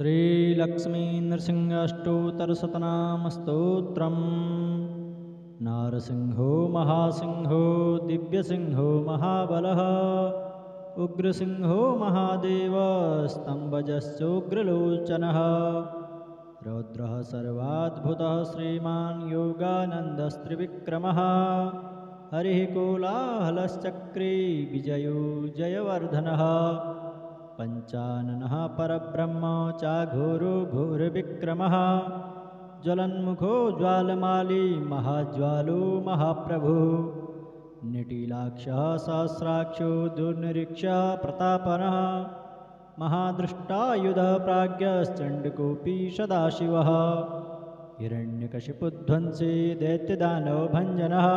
श्रीलक्ष्मीनृसिंहाष्टोत्तरशतनामस्तोत्रम्। नारसिंहो महासिंहो दिव्यसिंहो महाबलः, उग्रसिंहो महादेवस्तम्भजश्चोग्रलोचनः, रौद्रः सर्वाद्भुतः श्रीमान् योगानन्दस्त्रिविक्रमः, हरिः कोलाहलश्चक्रे विजयो जयवर्धनः, पञ्चाननः परब्रह्म चाघोरो घोरविक्रमः, ज्वलन्मुखो ज्वालमाली महाज्वालो महाप्रभुः, निटीलाक्षः सहस्राक्षो दुर्निरीक्षः प्रतापनः, महादृष्टायुधः प्राज्ञश्चण्डकोऽपि सदाशिवः, हिरण्यकशिपुध्वंसी दैत्यदानवभञ्जनः,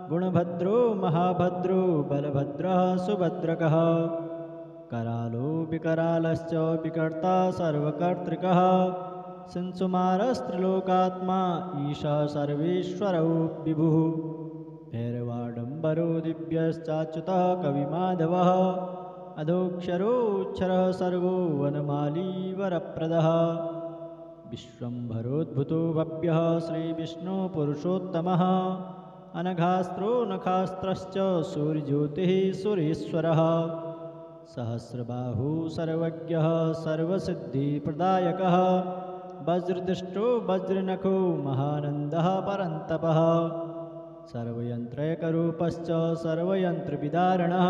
गुणभद्रो महाभद्रो बलभद्रः सुभद्रकः, करालो विकरालश्च विकर्ता सर्वकर्तृकः, संसुमारस्त्रिलोकात्मा ईशः सर्वेश्वरो विभुः, भैरवाडम्बरो दिव्यश्चाच्युतः कविमाधवः, अधोक्षरोऽक्षरः सर्वो वनमाली वरप्रदः, विश्वम्भरोद्भुतो भव्यः श्रीविष्णुपुरुषोत्तमः, अनघास्त्रो नखास्त्रश्च सूर्यज्योतिः सुरेश्वरः, सहस्रबाहु सर्वज्ञः सर्वसिद्धिप्रदायकः, वज्रदृष्टो वज्रनखो महानन्दः परन्तपः, सर्वयन्त्रैकरूपश्च सर्वयन्त्रविदारणः,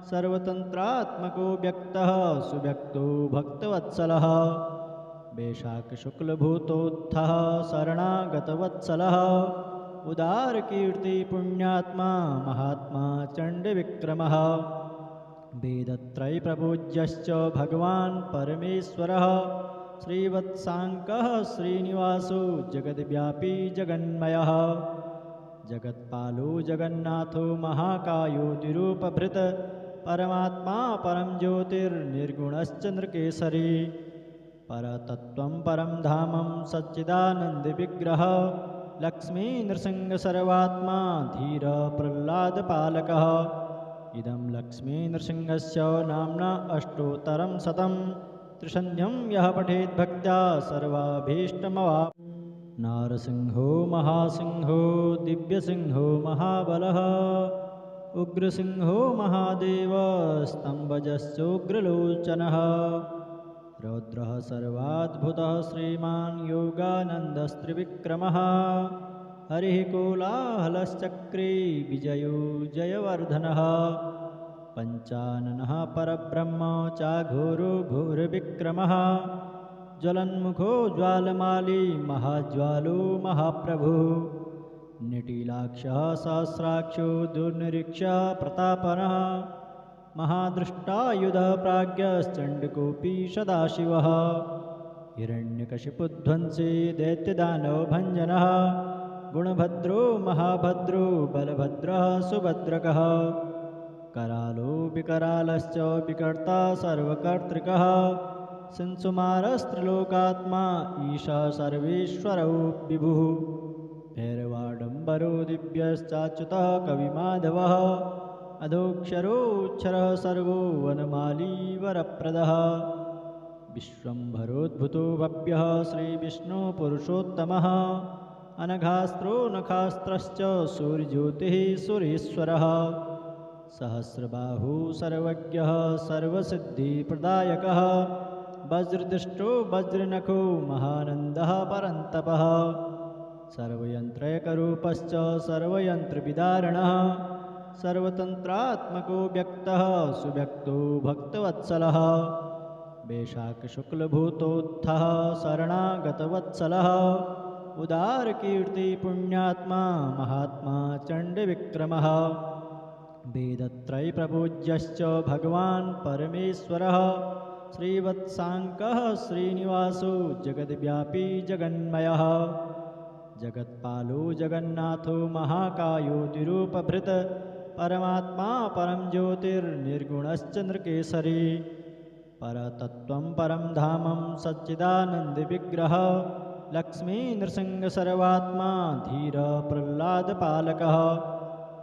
सर्वतन्त्रात्मको व्यक्तः सुव्यक्तो भक्तवत्सलः, वैशाखशुक्लभूतोत्थः शरणागतवत्सलः, उदारकीर्तिपुण्यात्मा महात्मा चण्डविक्रमः, वेदत्रयप्रपूज्यश्च भगवान् परमेश्वरः, श्रीवत्साङ्कः श्रीनिवासो जगद्व्यापी जगन्मयः, जगत्पालो जगन्नाथो महाकायो तिरूपभृत्, परमात्मा परं ज्योतिर्निर्गुणश्चन्द्रकेसरी, परतत्त्वं परं धामं सच्चिदानन्दविग्रहः, लक्ष्मीनृसिंहसर्वात्मा धीर प्रह्लादपालकः, इदं लक्ष्मीनृसिंहस्य नाम्ना अष्टोत्तरं शतं, त्रिसन्ध्यं यः पठेत् भक्त्या सर्वाभीष्टमवाप्नोति। नारसिंहो महासिंहो दिव्यसिंहो महाबलः, उग्रसिंहो महादेवस्तम्भजश्चोग्रलोचनः, रौद्रः सर्वाद्भुतः श्रीमान् योगानन्दस्त्रिविक्रमः, हरिः कोलाहलश्चक्रे विजयो जयवर्धनः, पञ्चाननः परब्रह्म चाघोरो घोरविक्रमः, ज्वलन्मुखो ज्वालमाली महाज्वालो महाप्रभुः, निटीलाक्षः सहस्राक्षो दुर्निरीक्षः प्रतापनः, महादृष्टायुधः प्राज्ञश्चण्डकोऽपि सदाशिवः, हिरण्यकशिपुध्वंसी दैत्यदानवभञ्जनः, गुणभद्रो महाभद्रो बलभद्रः सुभद्रकः, करालो विकरालश्च विकर्ता सर्वकर्तृकः, संसुमारस्त्रिलोकात्मा ईशः सर्वेश्वरो विभुः, भैरवाडम्बरो दिव्यश्चाच्युतः कविमाधवः, अधोक्षरोऽक्षरः सर्वो वनमाली वरप्रदः, विश्वम्भरोद्भुतो भव्यः श्रीविष्णुपुरुषोत्तमः, अनघास्त्रो नखास्त्रश्च सूर्यज्योतिः सुरेश्वरः, सहस्रबाहु सर्वज्ञः सर्वसिद्धिप्रदायकः, वज्रदृष्टो वज्रनखो महानन्दः परन्तपः, सर्वयन्त्रैकरूपश्च सर्वयन्त्रविदारणः, सर्वतन्त्रात्मको व्यक्तः सुव्यक्तो भक्तवत्सलः, वैशाखशुक्लभूतोत्थः शरणागतवत्सलः, उदारकीर्तिपुण्यात्मा महात्मा चण्डविक्रमः, वेदत्रयप्रपूज्यश्च भगवान् परमेश्वरः, श्रीवत्साङ्कः श्रीनिवासो जगद्व्यापी जगन्मयः, जगत्पालो जगन्नाथो महाकायो तिरूपभृत्, परमात्मा परं ज्योतिर्निर्गुणश्चन्द्रकेसरी, परतत्त्वं परं धामं सच्चिदानन्दविग्रहः, लक्ष्मीनृसिंहसर्वात्मा धीर प्रह्लादपालकः,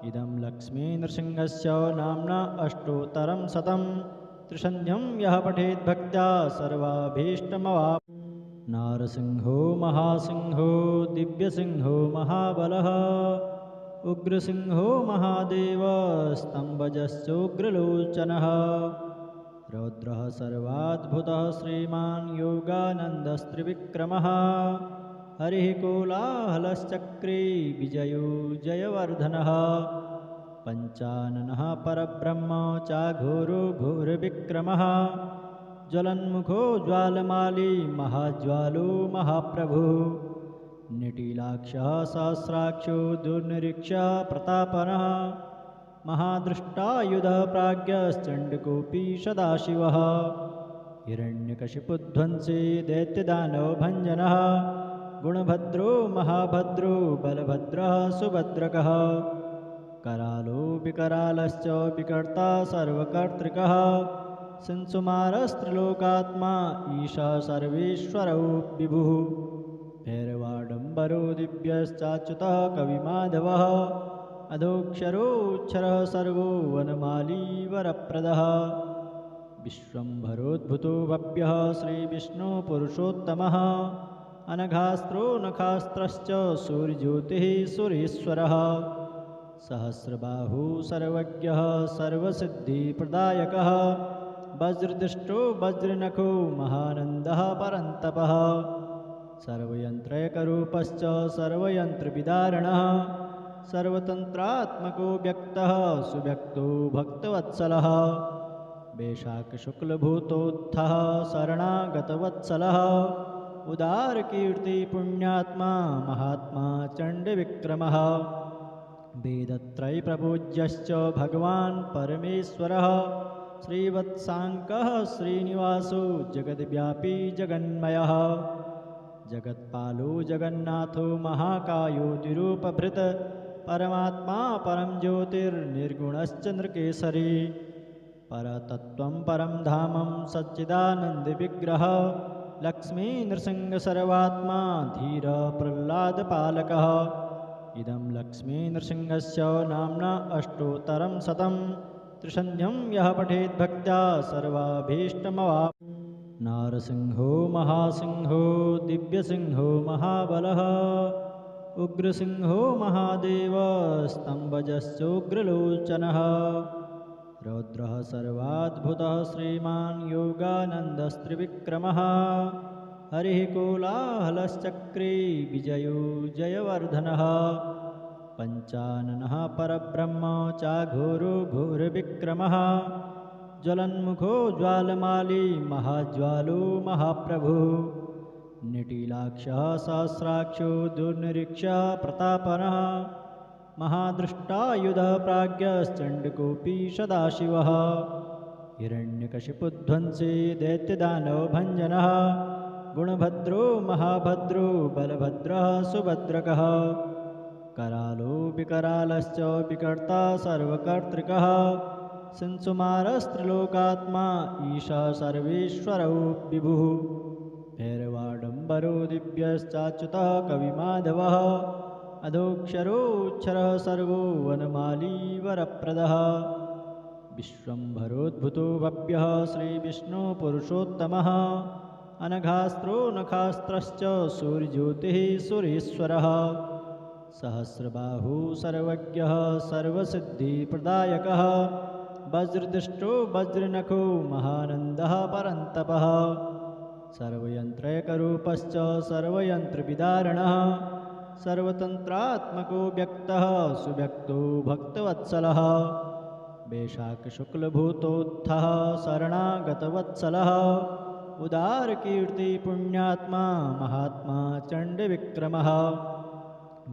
इदं लक्ष्मीनृसिंहस्य नाम्ना अष्टोत्तरं शतं, त्रिसन्ध्यं यः पठेत् भक्त्या सर्वाभीष्टमवाप्नोति। नारसिंहो महासिंहो दिव्यसिंहो महाबलः उग्रसिंहो महादेव स्तम्भजश्चोग्रलोचनः रौद्रः सर्वाद्भुतः श्रीमान् योगानन्दस्त्रिविक्रमः हरिः कोलाहलश्चक्रे विजयो जयवर्धनः पञ्चाननः परब्रह्म चाघोरो घोरविक्रमः ज्वलन्मुखो ज्वालमाली महाज्वालो महाप्रभुः निटीलाक्षः सहस्राक्षो दुर्निरीक्षः प्रतापनः महादृष्टायुधः प्राज्ञश्चण्डकोऽपि सदाशिवः हिरण्यकशिपुध्वंसी दैत्यदानवभञ्जनः गुणभद्रो महाभद्रो बलभद्रः सुभद्रकः करालो विकरालश्च विकर्ता सर्वकर्तृकः संसुमारस्त्रिलोकात्मा ईशा सर्वेश्वरो विभुः भैरवाडम्बरो दिव्यश्चाच्युतः कविमाधवः अधोक्षरोऽक्षरः सर्वो वनमाली वरप्रदः विश्वम्भरोद्भुतो भव्यः श्रीविष्णुपुरुषोत्तमः अनघास्त्रो नखास्त्रश्च सूर्यज्योतिः सुरेश्वरः सहस्रबाहु सर्वज्ञः सर्वसिद्धिप्रदायकः वज्रदृष्टो वज्रनखो महानन्दः परन्तपः सर्वयन्त्रैकरूपश्च सर्वयन्त्रविदारणः सर्वतन्त्रात्मको व्यक्तः सुव्यक्तो भक्तवत्सलः वैशाखशुक्लभूतोत्थः शरणागतवत्सलः उदारकीर्तिपुण्यात्मा महात्मा चण्डविक्रमः वेदत्रयप्रपूज्यश्च भगवान् परमेश्वरः श्रीवत्साङ्कः श्रीनिवासो जगद्व्यापी जगन्मयः जगत्पालो जगन्नाथो महाकायो तिरूपभृत परमात्मा परं ज्योतिर्निर्गुणश्च नृकेसरी परतत्त्वं परं धामं सच्चिदानन्दविग्रहः लक्ष्मीनृसिंहसर्वात्मा धीर प्रह्लादपालकः इदं लक्ष्मीनृसिंहस्य नाम्ना अष्टोत्तरं शतं त्रिसन्ध्यं यः पठेत् भक्त्या सर्वाभीष्टमवाप्नोति। नारसिंहो महासिंहो दिव्यसिंहो महाबलः उग्रसिंहो महादेव स्तम्भजश्चोग्रलोचनः रौद्रः सर्वाद्भुतः श्रीमान् योगानन्दस्त्रिविक्रमः हरिः कोलाहलश्चक्रे विजयो जयवर्धनः पञ्चाननः परब्रह्म चाघोरो घोरविक्रमः ज्वलन्मुखो ज्वालमाली महाज्वालो महाप्रभुः निटीलाक्षः सहस्राक्षो दुर्निरीक्षः प्रतापनः महादृष्टायुधः प्राज्ञश्चण्डकोऽपि सदाशिवः हिरण्यकशिपुध्वंसी दैत्यदानवभञ्जनः गुणभद्रो महाभद्रो बलभद्रः सुभद्रकः करालो विकरालश्च विकर्ता सर्वकर्तृकः संसुमारस्त्रिलोकात्मा ईशा सर्वेश्वरो विभुः भैरवाडम्बरो दिव्यश्चाच्युतः कविमाधवः अधोक्षरोऽक्षरः सर्वो वनमाली वरप्रदः विश्वम्भरोद्भुतो भव्यः श्रीविष्णुपुरुषोत्तमः अनघास्त्रो नखास्त्रश्च सूर्यज्योतिः सुरेश्वरः सहस्रबाहु सर्वज्ञः सर्वसिद्धिप्रदायकः वज्रदृष्टो वज्रनखो महानन्दः परन्तपः सर्वयन्त्रैकरूपश्च सर्वयन्त्रविदारणः सर्वतन्त्रात्मको व्यक्तः सुव्यक्तो भक्तवत्सलः वैशाखशुक्लभूतोत्थः शरणागतवत्सलः उदारकीर्तिपुण्यात्मा महात्मा चण्डविक्रमः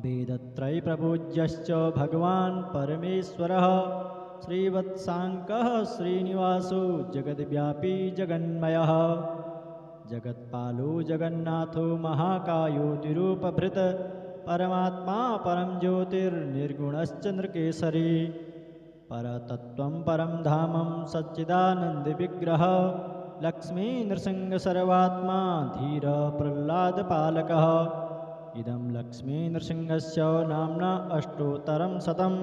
वेदत्रयप्रपूज्यश्च भगवान् परमेश्वरः श्रीवत्साङ्कः श्रीनिवासो जगद्व्यापी जगन्मयः जगत्पालो जगन्नाथो महाकायो तिरूपभृत परमात्मा परं ज्योतिर्निर्गुणश्च नृकेसरी परतत्त्वं परं धामं सच्चिदानन्दविग्रहः लक्ष्मीनृसिंहसर्वात्मा धीर प्रह्लादपालकः इदं लक्ष्मीनृसिंहस्य नाम्ना अष्टोत्तरं शतं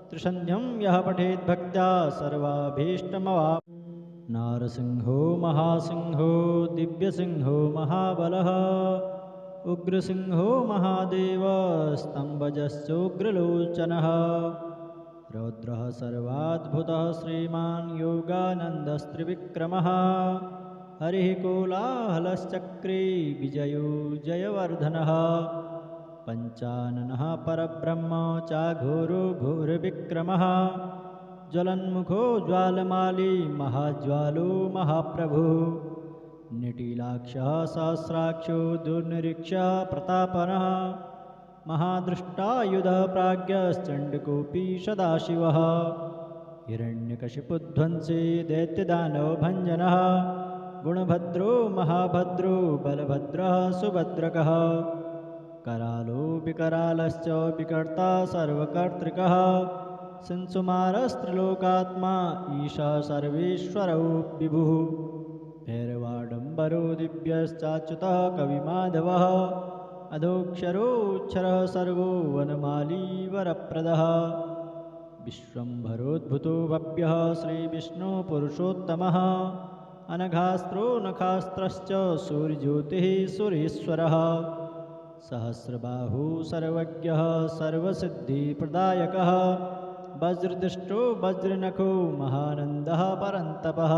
त्रिसन्ध्यं यः पठेत् भक्त्या सर्वाभीष्टमवाप्नोति। नारसिंहो महासिंहो दिव्यसिंहो महाबलः उग्रसिंहो महादेव स्तम्भजश्चोग्रलोचनः रौद्रः सर्वाद्भुतः श्रीमान् योगानन्दस्त्रिविक्रमः हरिः कोलाहलश्चक्रे विजयो जयवर्धनः पञ्चाननः परब्रह्म चाघोरो घोरविक्रमः ज्वलन्मुखो ज्वालमाली महाज्वालो महाप्रभुः निटीलाक्षः सहस्राक्षो दुर्निरीक्षः प्रतापनः महादृष्टायुधः प्राज्ञश्चण्डकोऽपि सदाशिवः हिरण्यकशिपुध्वंसी दैत्यदानवभञ्जनः गुणभद्रो महाभद्रो बलभद्रः सुभद्रकः करालो विकरालश्च विकर्ता सर्वकर्तृकः संसुमारस्त्रिलोकात्मा ईशः सर्वेश्वरौ विभुः भैरवाडम्बरो दिव्यश्चाच्युतः कविमाधवः अधोक्षरोऽक्षरः सर्वो वनमाली वरप्रदः विश्वम्भरोद्भुतो भव्यः श्रीविष्णुपुरुषोत्तमः अनघास्त्रो नखास्त्रश्च सूर्यज्योतिः सुरेश्वरः सहस्रबाहु सर्वज्ञः सर्वसिद्धिप्रदायकः वज्रदृष्टो वज्रनखो महानन्दः परन्तपः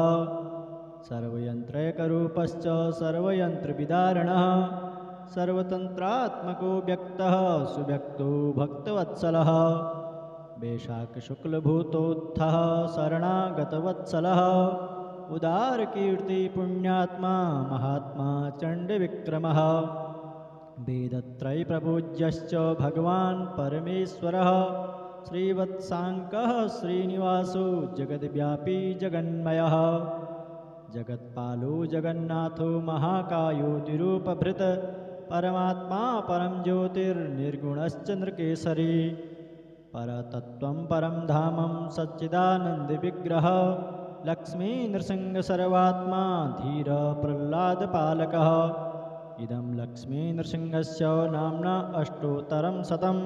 सर्वयन्त्रैकरूपश्च सर्वयन्त्रविदारणः सर्वतन्त्रात्मको व्यक्तः सुव्यक्तो भक्तवत्सलः वैशाखशुक्लभूतोत्थः शरणागतवत्सलः उदारकीर्तिपुण्यात्मा महात्मा चण्डविक्रमः वेदत्रयप्रपूज्यश्च भगवान् परमेश्वरः श्रीवत्साङ्कः श्रीनिवासो जगद्व्यापी जगन्मयः जगत्पालो जगन्नाथो महाकायो द्विरूपभृत् परमात्मा परं ज्योतिर्निर्गुणश्चन्द्रकेसरी परतत्त्वं परं धामं सच्चिदानन्दविग्रहः लक्ष्मीनृसिंहसर्वात्मा धीरप्रह्लादपालकः इदं लक्ष्मीनृसिंहस्य नाम्ना अष्टोत्तरं शतं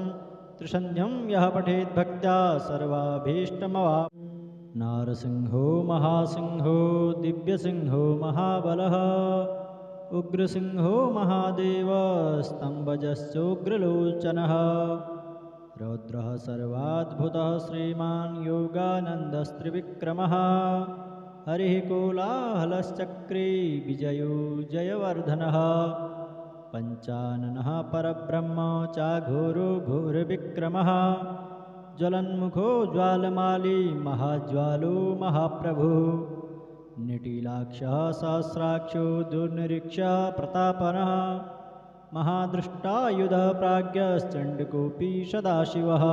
त्रिसन्ध्यं यः पठेत् भक्त्या सर्वाभीष्टमवाप्नोति। नारसिंहो महासिंहो दिव्यसिंहो महाबलः उग्रसिंहो महादेव स्तम्भजश्चोग्रलोचनः रौद्रः सर्वाद्भुतः श्रीमान् योगानन्दस्त्रिविक्रमः हरिः कोलाहलश्चक्रे विजयो जयवर्धनः पञ्चाननः परब्रह्म चाघोरो घोरविक्रमः ज्वलन्मुखो ज्वालमाली महाज्वालो महाप्रभुः निटीलाक्षः सहस्राक्षो दुर्निरीक्षः प्रतापनः महादृष्टायुधः प्राज्ञश्चण्डकोऽपि सदाशिवः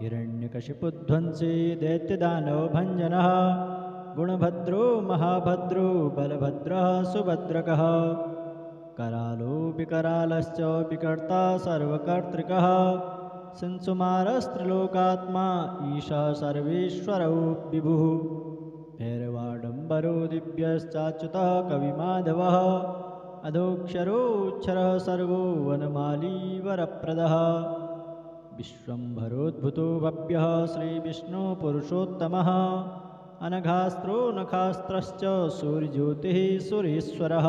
हिरण्यकशिपुध्वंसी दैत्यदानवभञ्जनः गुणभद्रो महाभद्रो बलभद्रः सुभद्रकः करालो विकरालश्च विकर्ता सर्वकर्तृकः संसुमारस्त्रिलोकात्मा ईशः सर्वेश्वरौ विभुः भैरवाडम्बरो दिव्यश्चाच्युतः कविमाधवः अधोक्षरोऽक्षरः सर्वो वनमाली वरप्रदः विश्वम्भरोद्भुतो भव्यः श्रीविष्णुपुरुषोत्तमः अनघास्त्रो नखास्त्रश्च सूर्यज्योतिः सुरेश्वरः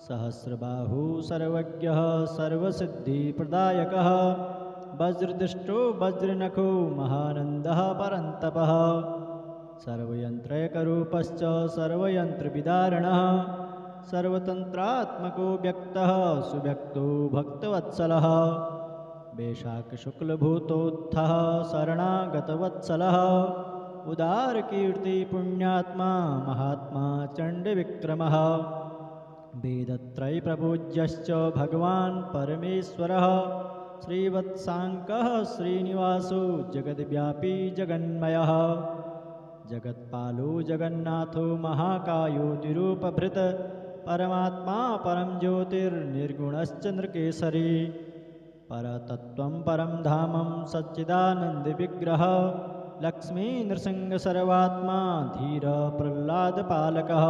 सहस्रबाहु सर्वज्ञः सर्वसिद्धिप्रदायकः वज्रदृष्टो वज्रनखो महानन्दः परन्तपः सर्वयन्त्रैकरूपश्च सर्वयन्त्रविदारणः सर्वतन्त्रात्मको व्यक्तः सुव्यक्तो भक्तवत्सलः वैशाखशुक्लभूतोत्थः शरणागतवत्सलः उदारकीर्तिपुण्यात्मा महात्मा चण्डविक्रमः वेदत्रयप्रपूज्यश्च भगवान् परमेश्वरः श्रीवत्साङ्कः श्रीनिवासो जगद्व्यापी जगन्मयः जगत्पालो जगन्नाथो महाकायो द्विरूपभृत् परमात्मा परं ज्योतिर्निर्गुणश्चन्द्रकेसरी परतत्त्वं परं धामं सच्चिदानन्दविग्रहः लक्ष्मीनृसिंहसर्वात्मा धीरप्रह्लादपालकः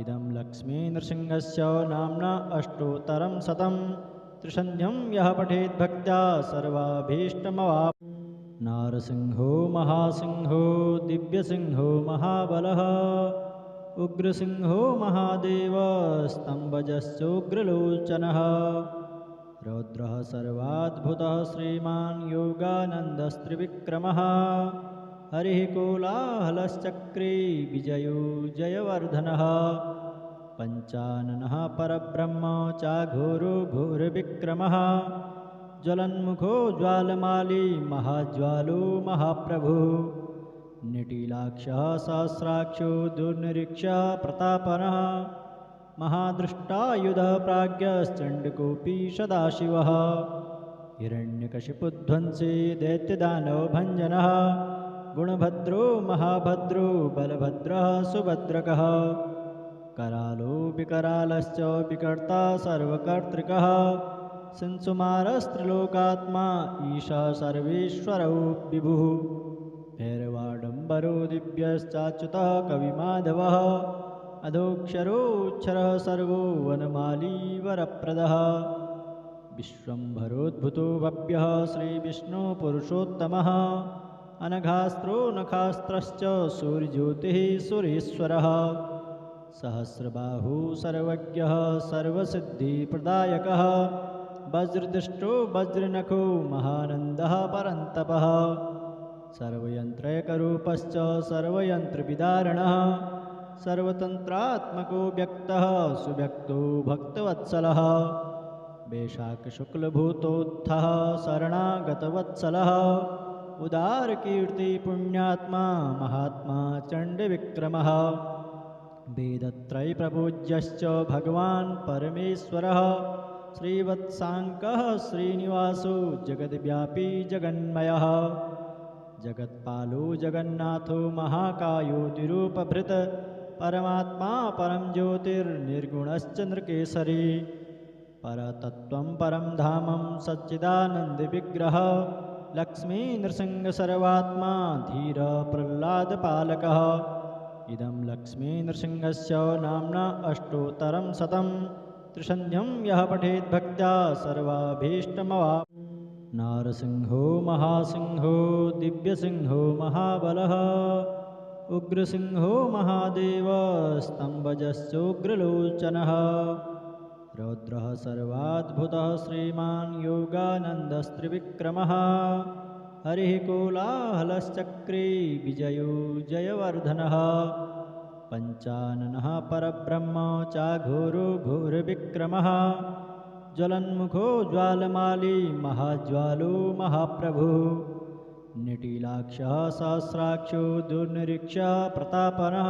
इदं लक्ष्मीनृसिंहस्य नाम्ना अष्टोत्तरं शतं त्रिसन्ध्यं यः पठेत् भक्त्या सर्वाभीष्टमवाप्नोति। नारसिंहो महासिंहो दिव्यसिंहो महाबलः उग्रसिंहो महादेव स्तम्भजश्चोग्रलोचनः रौद्रः सर्वाद्भुतः श्रीमान् योगानन्दस्त्रिविक्रमः हरिः कोलाहलश्चक्रे विजयो जयवर्धनः पञ्चाननः परब्रह्म चाघोरो घोरविक्रमः ज्वलन्मुखो ज्वालमाली महाज्वालो महाप्रभुः निटीलाक्षः सहस्राक्षो दुर्निरीक्षः प्रतापनः महादृष्टायुधः प्राज्ञश्चण्डकोऽपि सदाशिवः हिरण्यकशिपुध्वंसी दैत्यदानवभञ्जनः गुणभद्रो महाभद्रो बलभद्रः सुभद्रकः करालो विकरालश्च विकर्ता सर्वकर्तृकः संसुमारस्त्रिलोकात्मा ईशा सर्वेश्वरौ विभुः भैरवाडम्बरो दिव्यश्चाच्युतः कविमाधवः अधोक्षरोऽक्षरः सर्वो वनमाली वरप्रदः विश्वम्भरोद्भुतो भव्यः श्रीविष्णुपुरुषोत्तमः अनघास्त्रो नखास्त्रश्च सूर्यज्योतिः सुरेश्वरः सहस्रबाहु सर्वज्ञः सर्वसिद्धिप्रदायकः वज्रदृष्टो वज्रनखो महानन्दः परन्तपः सर्वयन्त्रैकरूपश्च सर्वयन्त्रविदारणः सर्वतन्त्रात्मको व्यक्तः सुव्यक्तो भक्तवत्सलः वैशाखशुक्लभूतोत्थः शरणागतवत्सलः उदारकीर्तिपुण्यात्मा महात्मा चण्डविक्रमः वेदत्रयप्रपूज्यश्च भगवान् परमेश्वरः श्रीवत्साङ्कः श्रीनिवासो जगद्व्यापी जगन्मयः जगत्पालो जगन्नाथो महाकायो तिरूपभृत परमात्मा परं ज्योतिर्निर्गुणश्चन्द्रकेसरी परतत्त्वं परं धामं सच्चिदानन्दविग्रह लक्ष्मीनृसिंहसर्वात्मा धीर प्रह्लादपालकः इदं लक्ष्मीनृसिंहस्य नाम्ना अष्टोत्तरं शतं त्रिसन्ध्यं यः पठेत् भक्त्या सर्वाभीष्टमवाप्नोति। नारसिंहो महासिंहो दिव्यसिंहो महाबलः उग्रसिंहो महादेव स्तम्भजश्चोग्रलोचनः रौद्रः सर्वाद्भुतः श्रीमान् योगानन्दस्त्रिविक्रमः हरिः कोलाहलश्चक्रे विजयो जयवर्धनः पञ्चाननः परब्रह्म चाघोरो घोरविक्रमः ज्वलन्मुखो ज्वालमाली महाज्वालो महाप्रभुः निटीलाक्षः सहस्राक्षो दुर्निरीक्षः प्रतापनः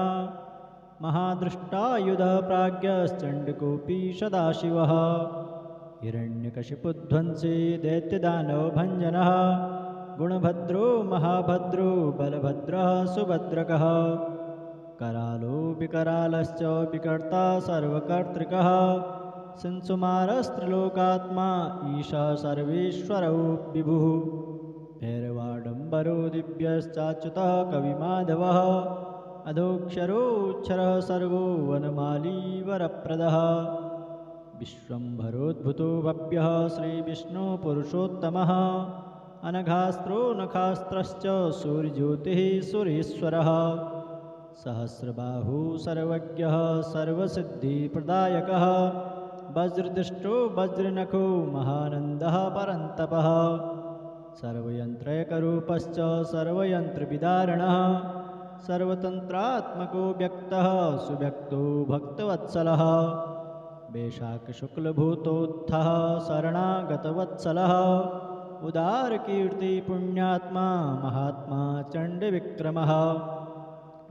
महादृष्टायुधः प्राज्ञश्चण्डकोऽपि सदाशिवः हिरण्यकशिपुध्वंसी दैत्यदानवभञ्जनः गुणभद्रो महाभद्रो बलभद्रः सुभद्रकः करालो विकरालश्च विकर्ता सर्वकर्तृकः संसुमारस्त्रिलोकात्मा ईशा सर्वेश्वरौ विभुः भैरवाडम्बरो दिव्यश्चाच्युतः कविमाधवः अधोक्षरोऽक्षरः सर्वो वनमाली वरप्रदः विश्वम्भरोद्भुतो भव्यः श्रीविष्णुपुरुषोत्तमः अनघास्त्रो नखास्त्रश्च सूर्यज्योतिः सुरेश्वरः सहस्रबाहु सर्वज्ञः सर्वसिद्धिप्रदायकः वज्रदृष्टो वज्रनखो महानन्दः परन्तपः सर्वयन्त्रैकरूपश्च सर्वयन्त्रविदारणः सर्वतन्त्रात्मको व्यक्तः सुव्यक्तो भक्तवत्सलः वैशाखशुक्लभूतोत्थः शरणागतवत्सलः उदारकीर्तिपुण्यात्मा महात्मा चण्डविक्रमः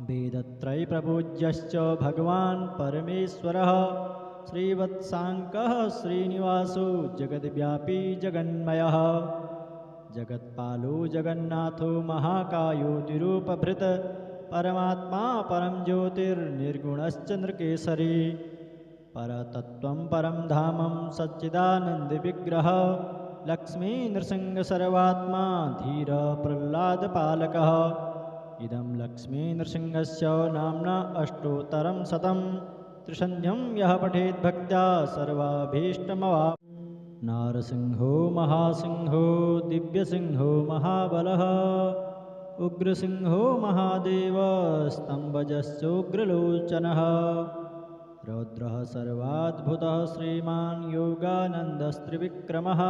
वेदत्रयप्रपूज्यश्च भगवान् परमेश्वरः श्रीवत्साङ्कः श्रीनिवासो जगद्व्यापी जगन्मयः जगत्पालो जगन्नाथो महाकायो तिरूपभृत परमात्मा परं ज्योतिर्निर्गुणश्चन्द्रकेसरी परतत्त्वं परं धामं सच्चिदानन्दविग्रह लक्ष्मीनृसिंहसर्वात्मा धीर प्रह्लादपालकः इदं लक्ष्मीनृसिंहस्य नाम्ना अष्टोत्तरं शतं त्रिसन्ध्यं यः पठेत् भक्त्या सर्वाभीष्टमवाप्नोति। नारसिंहो महासिंहो दिव्यसिंहो महाबलः उग्रसिंहो महादेव स्तम्भजश्चोग्रलोचनः रौद्रः सर्वाद्भुतः श्रीमान् योगानन्दस्त्रिविक्रमः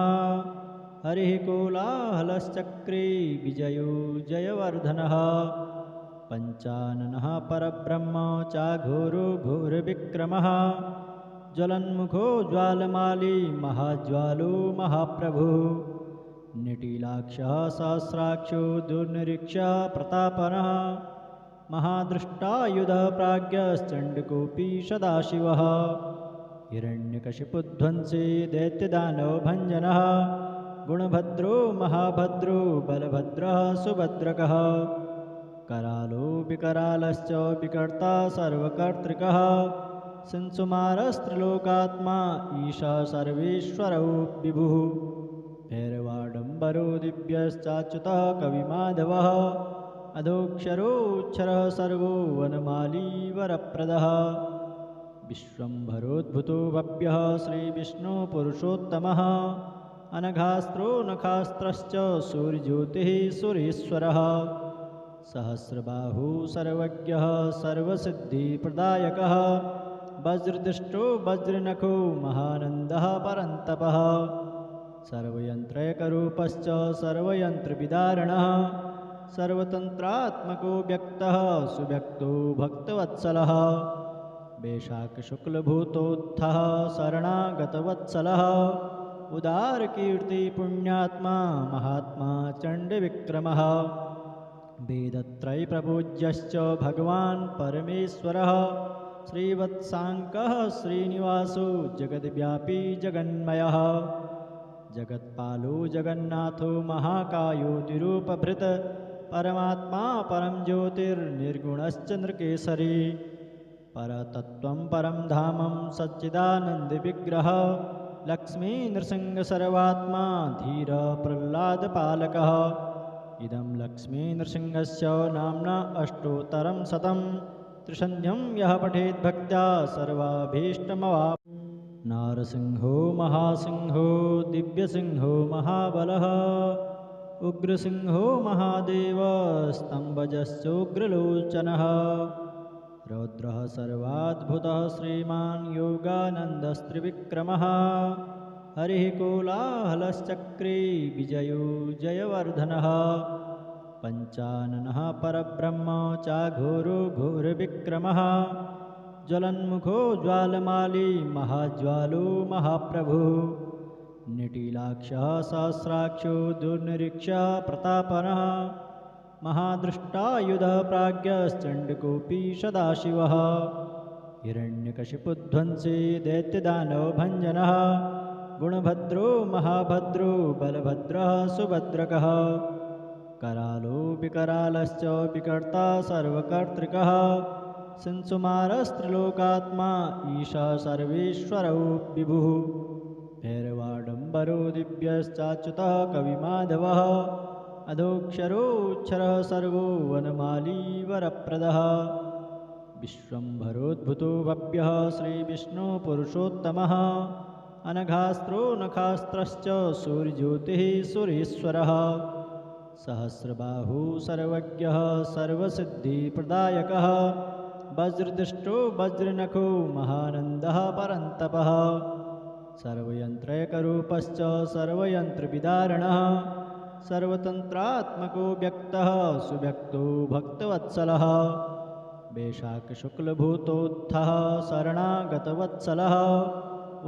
हरिः कोलाहलश्चक्रे विजयो जयवर्धनः पञ्चाननः परब्रह्म चाघोरो घोरविक्रमः ज्वलन्मुखो ज्वालमाली महाज्वालो महाप्रभुः निटीलाक्षः सहस्राक्षो दुर्निरीक्षः प्रतापनः महादृष्टायुधः प्राज्ञश्चण्डकोऽपि सदाशिवः हिरण्यकशिपुध्वंसी दैत्यदानवभञ्जनः गुणभद्रो महाभद्रो बलभद्रः सुभद्रकः करालो विकरालश्च विकर्ता सर्वकर्तृकः संसुमारस्त्रिलोकात्मा ईशा सर्वेश्वरो विभुः भैरवाडम्बरो दिव्यश्चाच्युतः कविमाधवः अधोक्षरोऽक्षरः सर्वो वनमाली वरप्रदः विश्वम्भरोद्भुतो भव्यः श्रीविष्णुपुरुषोत्तमः अनघास्त्रो नखास्त्रश्च सूर्यज्योतिः सुरेश्वरः सहस्रबाहु सर्वज्ञः सर्वसिद्धिप्रदायकः वज्रदृष्टो वज्रनखो महानन्दः परन्तपः सर्वयन्त्रैकरूपश्च सर्वयन्त्रविदारणः सर्वतन्त्रात्मको व्यक्तः सुव्यक्तो भक्तवत्सलः वैशाखशुक्लभूतोत्थः शरणागतवत्सलः उदारकीर्तिपुण्यात्मा महात्मा चण्डविक्रमः वेदत्रयप्रपूज्यश्च भगवान् परमेश्वरः श्रीवत्साङ्कः श्रीनिवासो जगद्व्यापी जगन्मयः जगत्पालो जगन्नाथो महाकायो तिरूपभृत परमात्मा परं ज्योतिर्निर्गुणश्च नृकेसरी परतत्त्वं परं धामं सच्चिदानन्दविग्रहः लक्ष्मीनृसिंहसर्वात्मा धीर प्रह्लादपालकः इदं लक्ष्मीनृसिंहस्य नाम्ना अष्टोत्तरं शतं त्रिसन्ध्यं यः पठेत् भक्त्या सर्वाभीष्टमवाप्नोति। नारसिंहो महासिंहो दिव्यसिंहो महाबलः उग्रसिंहो महादेव स्तम्भजश्चोग्रलोचनः रौद्रः सर्वाद्भुतः श्रीमान् योगानन्दस्त्रिविक्रमः हरिः कोलाहलश्चक्रे विजयो जयवर्धनः पञ्चाननः परब्रह्म चाघोरो घोरविक्रमः ज्वलन्मुखो ज्वालमाली महाज्वालो महाप्रभुः निटीलाक्षः सहस्राक्षो दुर्निरीक्षः प्रतापनः महादृष्टायुधः प्राज्ञश्चण्डकोऽपि सदाशिवः हिरण्यकशिपुध्वंसी दैत्यदानवभञ्जनः गुणभद्रो महाभद्रो बलभद्रः सुभद्रकः करालो विकरालश्च विकर्ता सर्वकर्तृकः संसुमारस्त्रिलोकात्मा ईशा सर्वेश्वरो विभुः भैरवाडम्बरो दिव्यश्चाच्युतः कविमाधवः अधोक्षरोऽक्षरः सर्वो वनमाली वरप्रदः विश्वम्भरोद्भुतो भव्यः श्रीविष्णुपुरुषोत्तमः अनघास्त्रो नखास्त्रश्च सूर्यज्योतिः सुरेश्वरः सहस्रबाहु सर्वज्ञः सर्वसिद्धिप्रदायकः वज्रदृष्टो वज्रनखो महानन्दः परन्तपः सर्वयन्त्रैकरूपश्च सर्वयन्त्रविदारणः सर्वतन्त्रात्मको व्यक्तः सुव्यक्तो भक्तवत्सलः वैशाखशुक्लभूतोत्थः शरणागतवत्सलः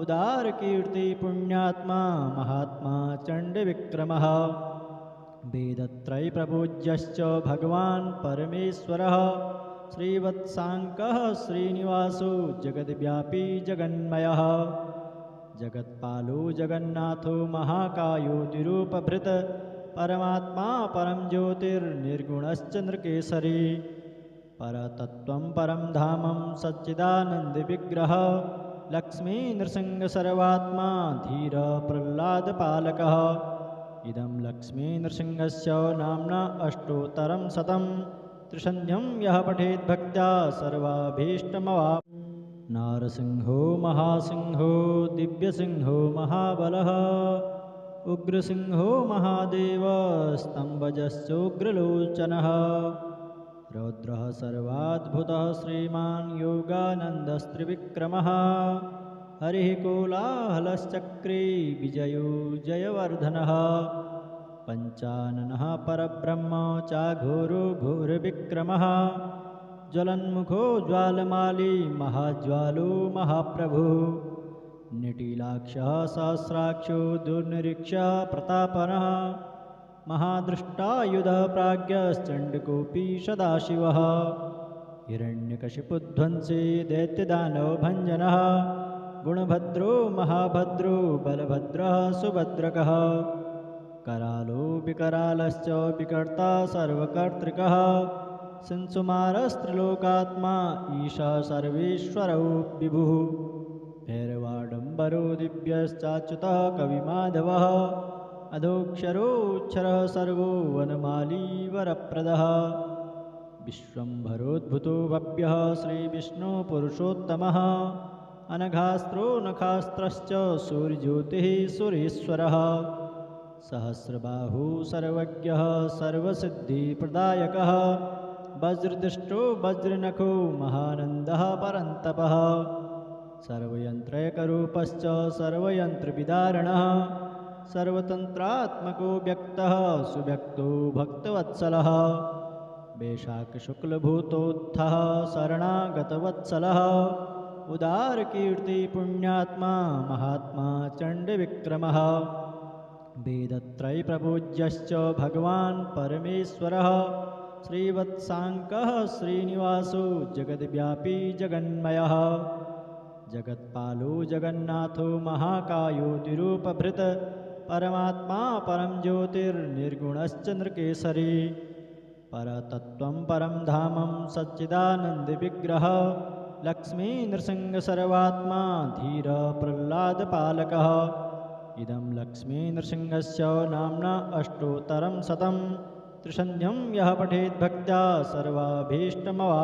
उदारकीर्तिपुण्यात्मा महात्मा चण्डविक्रमः वेदत्रयप्रपूज्यश्च भगवान् परमेश्वरः श्रीवत्साङ्कः श्रीनिवासो जगद्व्यापी जगन्मयः जगत्पालो जगन्नाथो महाकायो तिरूपभृत परमात्मा परं ज्योतिर्निर्गुणश्च नृकेसरी परतत्त्वं परं धामं सच्चिदानन्दविग्रहः लक्ष्मीनृसिंहसर्वात्मा धीर प्रह्लादपालकः इदं लक्ष्मीनृसिंहस्य नाम्ना अष्टोत्तरं शतं त्रिसन्ध्यं यः पठेत् भक्त्या सर्वाभीष्टमवाप्नोति। नारसिंहो महासिंहो दिव्यसिंहो महाबलः उग्रसिंहो महादेव स्तम्भजश्चोग्रलोचनः रौद्रः सर्वाद्भुतः श्रीमान् योगानन्दस्त्रिविक्रमः हरिः कोलाहलश्चक्रे विजयो जयवर्धनः पञ्चाननः परब्रह्म चाघोरो घोरविक्रमः ज्वलन्मुखो ज्वालमाली महाज्वालो महाप्रभुः निटीलाक्षः सहस्राक्षो दुर्निरीक्षः प्रतापनः महादृष्टायुधः प्राज्ञश्चण्डकोऽपि सदाशिवः हिरण्यकशिपुध्वंसी दैत्यदानवभञ्जनः गुणभद्रो महाभद्रो बलभद्रः सुभद्रकः करालो विकरालश्च विकर्ता सर्वकर्तृकः संसुमारस्त्रिलोकात्मा ईशः सर्वेश्वरो विभुः भैरवाडम्बरो दिव्यश्चाच्युतः कविमाधवः अधोक्षरोऽक्षरः सर्वो वनमाली वरप्रदः विश्वम्भरोद्भुतो भव्यः श्रीविष्णुपुरुषोत्तमः अनघास्त्रो नखास्त्रश्च सूर्यज्योतिः सुरेश्वरः सहस्रबाहु सर्वज्ञः सर्वसिद्धिप्रदायकः वज्रदृष्टो वज्रनखो महानन्दः परन्तपः सर्वयन्त्रैकरूपश्च सर्वयन्त्रविदारणः सर्वतन्त्रात्मको व्यक्तः सुव्यक्तो भक्तवत्सलः वैशाखशुक्लभूतोत्थः शरणागतवत्सलः उदारकीर्तिपुण्यात्मा महात्मा चण्डविक्रमः वेदत्रयप्रपूज्यश्च भगवान् परमेश्वरः श्रीवत्साङ्कः श्रीनिवासो जगद्व्यापी जगन्मयः जगत्पालो जगन्नाथो महाकायो तिरूपभृत् परमात्मा परं ज्योतिर्निर्गुणश्च नृकेसरी परतत्त्वं परं धामं सच्चिदानन्दविग्रहः लक्ष्मीनृसिंहसर्वात्मा धीरप्रह्लादपालकः इदं लक्ष्मीनृसिंहस्य नाम्ना अष्टोत्तरं शतं त्रिसन्ध्यं यः पठेद्भक्त्या सर्वाभीष्टमवाप्नोति।